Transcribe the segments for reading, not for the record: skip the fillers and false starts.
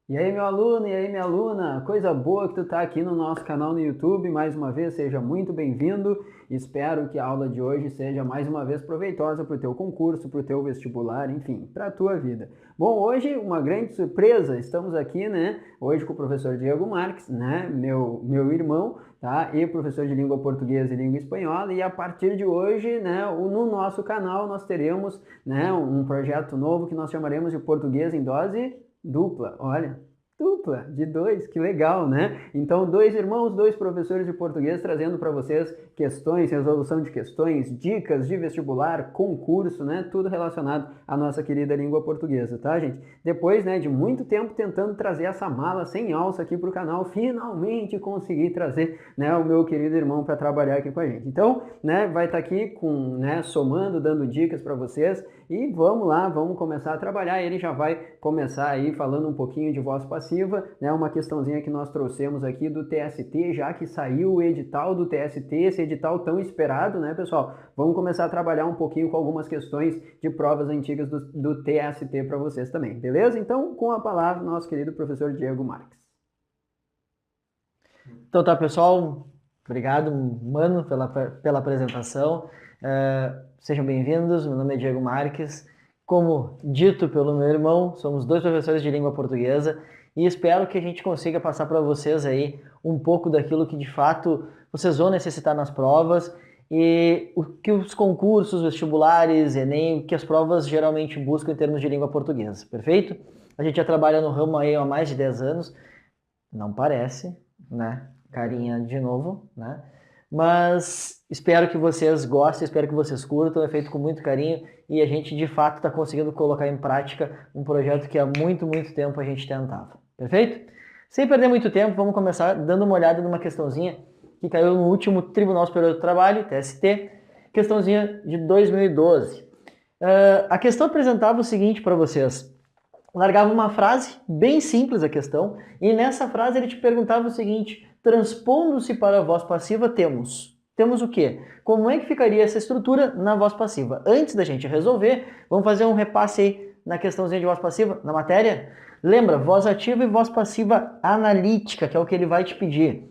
E aí, meu aluno, e aí, minha aluna, coisa boa que tu tá aqui no nosso canal no YouTube, mais uma vez, seja muito bem-vindo. Espero que a aula de hoje seja mais uma vez proveitosa para o teu concurso, para o teu vestibular, enfim, para a tua vida. Bom, hoje uma grande surpresa, estamos aqui, né, hoje com o professor Diego Marques, né, meu irmão, tá, e professor de língua portuguesa e língua espanhola, e a partir de hoje, né, no nosso canal nós teremos, né, um projeto novo que nós chamaremos de Português em Dose Dupla, olha, dupla de dois, que legal, né? Então, dois irmãos, dois professores de português trazendo para vocês questões, resolução de questões, dicas de vestibular, concurso, né? Tudo relacionado à nossa querida língua portuguesa, tá, gente? Depois, né, de muito tempo tentando trazer essa mala sem alça aqui para o canal, finalmente consegui trazer, né, o meu querido irmão para trabalhar aqui com a gente. Então, né, vai estar aqui com, né, somando, dando dicas para vocês. E vamos lá, vamos começar a trabalhar. Ele já vai começar aí falando um pouquinho de voz passiva, né? Uma questãozinha que nós trouxemos aqui do TST, já que saiu o edital do TST, esse edital tão esperado, né, pessoal? Vamos começar a trabalhar um pouquinho com algumas questões de provas antigas do TST para vocês também, beleza? Então, com a palavra, nosso querido professor Diego Marques. Então tá, pessoal, obrigado, mano, pela apresentação. Sejam bem-vindos, meu nome é Diego Marques. Como dito pelo meu irmão, somos dois professores de língua portuguesa e espero que a gente consiga passar para vocês aí um pouco daquilo que de fato vocês vão necessitar nas provas e o que os concursos, vestibulares, Enem, o que as provas geralmente buscam em termos de língua portuguesa, perfeito? A gente já trabalha no ramo aí há mais de 10 anos, não parece, né? Carinha de novo, né? Mas espero que vocês gostem, espero que vocês curtam, é feito com muito carinho e a gente de fato está conseguindo colocar em prática um projeto que há muito, muito tempo a gente tentava. Perfeito? Sem perder muito tempo, vamos começar dando uma olhada numa questãozinha que caiu no último Tribunal Superior do Trabalho, TST, questãozinha de 2012. A questão apresentava o seguinte para vocês. Largava uma frase, bem simples a questão, e nessa frase ele te perguntava o seguinte: transpondo-se para a voz passiva, temos. Temos o quê? Como é que ficaria essa estrutura na voz passiva? Antes da gente resolver, vamos fazer um repasse aí na questãozinha de voz passiva, na matéria. Lembra, voz ativa e voz passiva analítica, que é o que ele vai te pedir.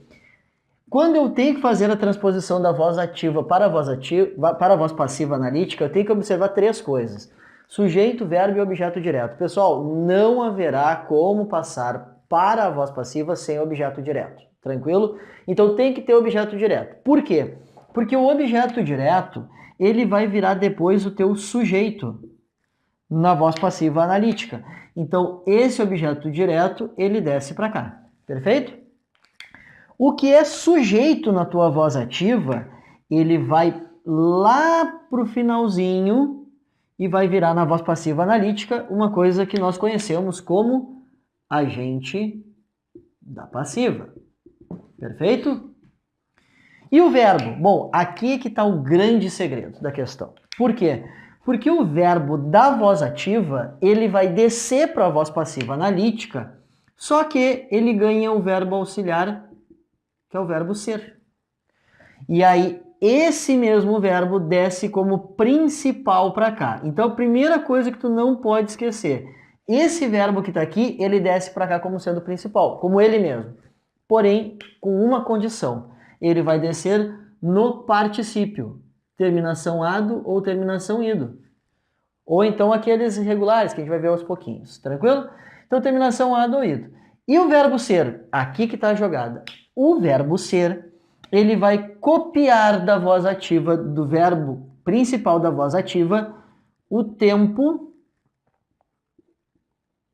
Quando eu tenho que fazer a transposição da voz ativa para a voz passiva analítica, eu tenho que observar três coisas: sujeito, verbo e objeto direto. Pessoal, não haverá como passar para a voz passiva sem objeto direto. Tranquilo? Então tem que ter objeto direto. Por quê? Porque o objeto direto, ele vai virar depois o teu sujeito na voz passiva analítica. Então esse objeto direto, ele desce para cá. Perfeito? O que é sujeito na tua voz ativa, ele vai lá pro finalzinho e vai virar na voz passiva analítica uma coisa que nós conhecemos como agente da passiva. Perfeito? E o verbo? Bom, aqui é que está o grande segredo da questão. Por quê? Porque o verbo da voz ativa, ele vai descer para a voz passiva analítica, só que ele ganha o verbo auxiliar, que é o verbo ser. E aí, esse mesmo verbo desce como principal para cá. Então, a primeira coisa que tu não pode esquecer, esse verbo que está aqui, ele desce para cá como sendo principal, como ele mesmo. Porém, com uma condição. Ele vai descer no particípio, terminação ado ou terminação ido. Ou então aqueles irregulares que a gente vai ver aos pouquinhos, tranquilo? Então, terminação ado ou ido. E o verbo ser? Aqui que está a jogada. O verbo ser, ele vai copiar da voz ativa, do verbo principal da voz ativa, o tempo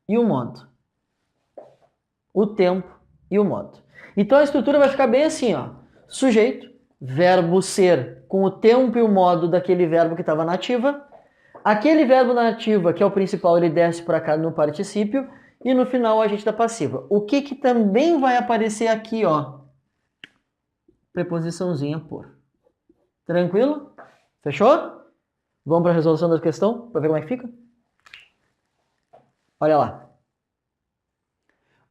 e o modo. O tempo e o modo. Então a estrutura vai ficar bem assim, ó. Sujeito, verbo ser com o tempo e o modo daquele verbo que estava na ativa. Aquele verbo na ativa, que é o principal, ele desce para cá no particípio. E no final o agente da passiva. O que que também vai aparecer aqui, ó? Preposiçãozinha por. Tranquilo? Fechou? Vamos para a resolução da questão, para ver como é que fica? Olha lá.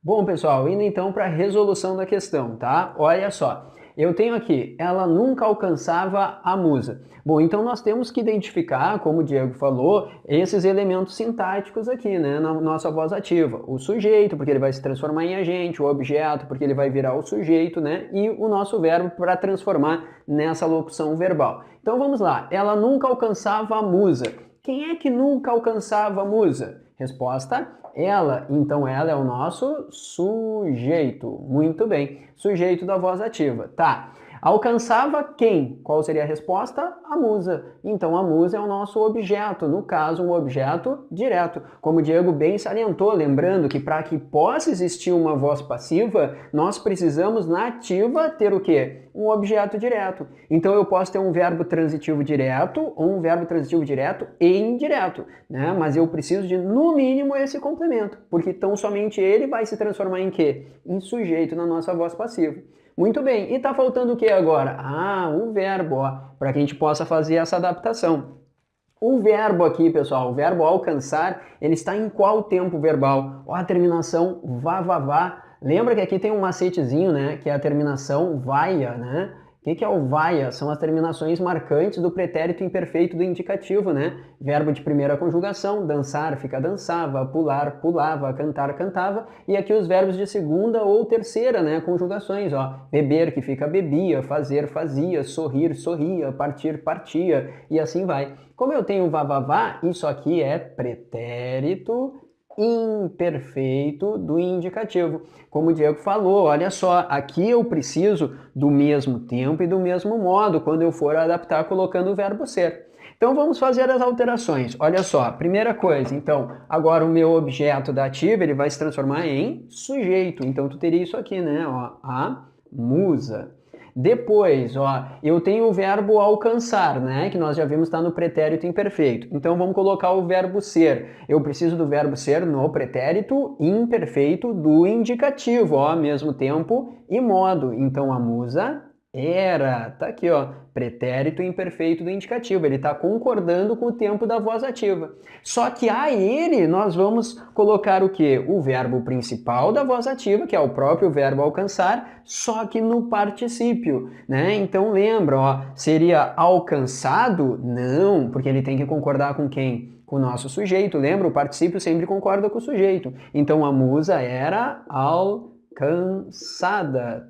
Bom, pessoal, indo então para a resolução da questão, tá? Olha só. eu tenho aqui, ela nunca alcançava a musa. Bom, então nós temos que identificar, como o Diego falou, esses elementos sintáticos aqui, né, na nossa voz ativa. O sujeito, porque ele vai se transformar em agente, o objeto, porque ele vai virar o sujeito, né, e o nosso verbo para transformar nessa locução verbal. Então vamos lá, ela nunca alcançava a musa. Quem é que nunca alcançava a musa? Resposta, ela. Então ela é o nosso sujeito. Muito bem, sujeito da voz ativa. Tá. Alcançava quem? Qual seria a resposta? A musa. Então a musa é o nosso objeto, no caso um objeto direto. Como o Diego bem salientou, lembrando que para que possa existir uma voz passiva, nós precisamos na ativa ter o quê? Um objeto direto. Então eu posso ter um verbo transitivo direto ou um verbo transitivo direto e indireto, né? Mas eu preciso de, no mínimo, esse complemento, porque tão somente ele vai se transformar em quê? Em sujeito na nossa voz passiva. Muito bem, e tá faltando o que agora? Ah, o verbo, ó, para que a gente possa fazer essa adaptação. O verbo aqui, pessoal, o verbo alcançar, ele está em qual tempo verbal? Ó, a terminação vá. Lembra que aqui tem um macetezinho, né, que é a terminação vaia, né? O que é o vaia? São as terminações marcantes do pretérito imperfeito do indicativo, né? Verbo de primeira conjugação, dançar, fica dançava, pular, pulava, cantar, cantava. E aqui os verbos de segunda ou terceira, né? Conjugações, ó. Beber, que fica bebia, fazer, fazia, sorrir, sorria, partir, partia, e assim vai. Como eu tenho vá, isso aqui é pretérito imperfeito do indicativo. Como o Diego falou, olha só, aqui eu preciso do mesmo tempo e do mesmo modo quando eu for adaptar colocando o verbo ser. Então vamos fazer as alterações. Olha só, primeira coisa, então, agora o meu objeto da ativa, ele vai se transformar em sujeito. Então tu teria isso aqui, né? Ó, a musa. Depois, ó, eu tenho o verbo alcançar, né? Que nós já vimos estar no pretérito imperfeito. Então vamos colocar o verbo ser. Eu preciso do verbo ser no pretérito imperfeito do indicativo, ó, mesmo tempo e modo. Então a musa era, tá aqui, ó, pretérito imperfeito do indicativo, ele está concordando com o tempo da voz ativa. Só que a ele nós vamos colocar o quê? O verbo principal da voz ativa, que é o próprio verbo alcançar, só que no particípio, né? Então lembra, ó, seria alcançado? Não, porque ele tem que concordar com quem? Com o nosso sujeito, lembra? O particípio sempre concorda com o sujeito. Então a musa era alcançada,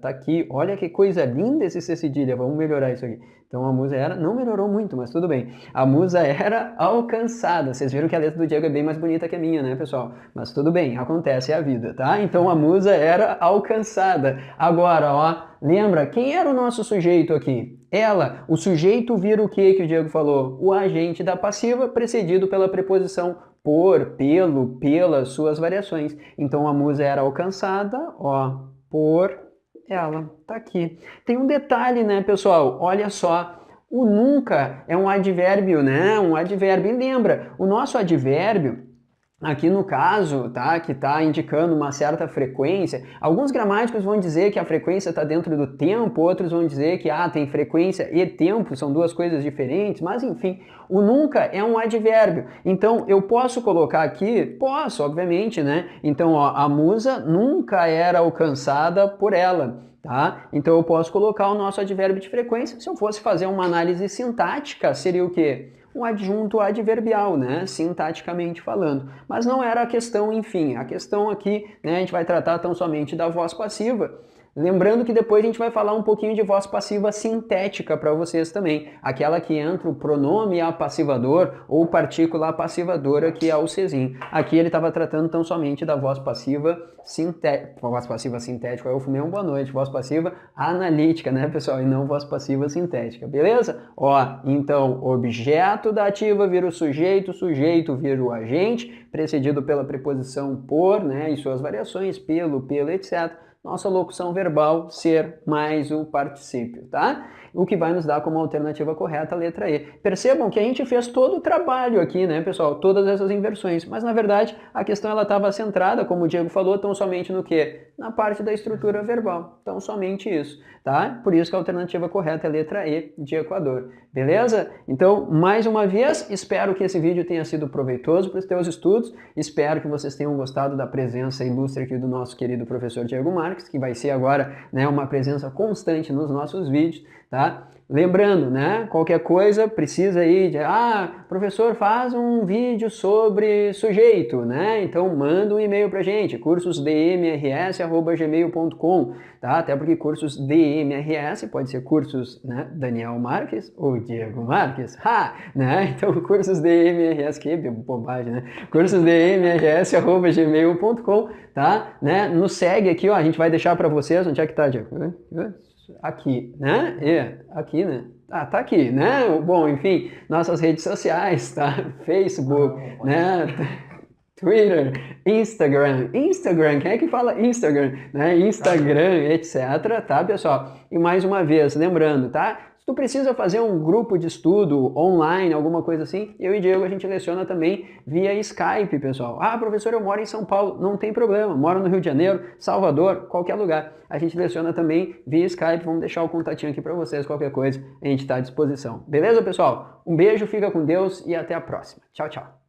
tá aqui, olha que coisa linda esse C cedilha, vamos melhorar isso aqui. Então a musa era, não melhorou muito, mas tudo bem. A musa era alcançada. Vocês viram que a letra do Diego é bem mais bonita que a minha, né, pessoal? Mas tudo bem, acontece, é a vida, tá? Então a musa era alcançada. Agora, ó, lembra, quem era o nosso sujeito aqui? Ela. O sujeito vira o que o Diego falou? O agente da passiva precedido pela preposição por, pelo, pelas suas variações. Então a musa era alcançada, ó, por ela. Tá aqui. Tem um detalhe, né, pessoal? Olha só. O nunca é um advérbio, né? Um advérbio. E lembra, o nosso advérbio, aqui no caso, tá, que está indicando uma certa frequência, alguns gramáticos vão dizer que a frequência está dentro do tempo, outros vão dizer que tem frequência e tempo, são duas coisas diferentes, mas enfim, o nunca é um advérbio. Então, eu posso colocar aqui? Posso, obviamente, né? Então, ó, a musa nunca era alcançada por ela. Tá? Então eu posso colocar o nosso advérbio de frequência. Se eu fosse fazer uma análise sintática, seria o quê? Um adjunto adverbial, né? Sintaticamente falando. Mas não era a questão, enfim. A questão aqui, né, a gente vai tratar tão somente da voz passiva. Lembrando que depois a gente vai falar um pouquinho de voz passiva sintética para vocês também. Aquela que entra o pronome apassivador ou partícula apassivadora, que é o Czinho. Aqui ele estava tratando tão somente da voz passiva sintética. Voz passiva sintética, eu fumei boa noite. Voz passiva analítica, né, pessoal? E não voz passiva sintética, beleza? Ó, então, objeto da ativa vira o sujeito, sujeito vira o agente, precedido pela preposição por, né, e suas variações, pelo, etc. Nossa locução verbal, ser mais o particípio, tá? o que vai nos dar como alternativa correta a letra E. Percebam que a gente fez todo o trabalho aqui, né, pessoal? Todas essas inversões, mas na verdade a questão ela estava centrada, como o Diego falou, tão somente no quê? Na parte da estrutura verbal. Então somente isso, tá? Por isso que a alternativa correta é a letra E de Equador. Beleza? Então, mais uma vez, espero que esse vídeo tenha sido proveitoso para os teus estudos. Espero que vocês tenham gostado da presença ilustre aqui do nosso querido professor Diego Marques, que vai ser agora, né, uma presença constante nos nossos vídeos, tá? Lembrando, né, qualquer coisa precisa aí de, professor, faz um vídeo sobre sujeito, né? Então manda um e-mail pra gente, cursosdmrs@gmail.com, tá? Até porque cursos DMRS pode ser cursos, né, Daniel Marques ou Diego Marques, né? Então cursos DMRS, que bobagem, né? cursosdmrs@gmail.com, tá? Né? Nos segue aqui, ó, a gente vai deixar para vocês, onde é que tá, Diego? Aqui, né? Aqui, né? Tá aqui, né? Bom, enfim, nossas redes sociais, tá? Facebook, né? Twitter, Instagram, quem é que fala Instagram, né? Instagram, etc, tá, pessoal? E mais uma vez, lembrando, tá? Se tu precisa fazer um grupo de estudo online, alguma coisa assim, eu e Diego a gente leciona também via Skype, pessoal. Professor, eu moro em São Paulo, não tem problema, moro no Rio de Janeiro, Salvador, qualquer lugar. A gente leciona também via Skype, vamos deixar o contatinho aqui para vocês, qualquer coisa, a gente está à disposição. Beleza, pessoal? Um beijo, fica com Deus e até a próxima. Tchau, tchau.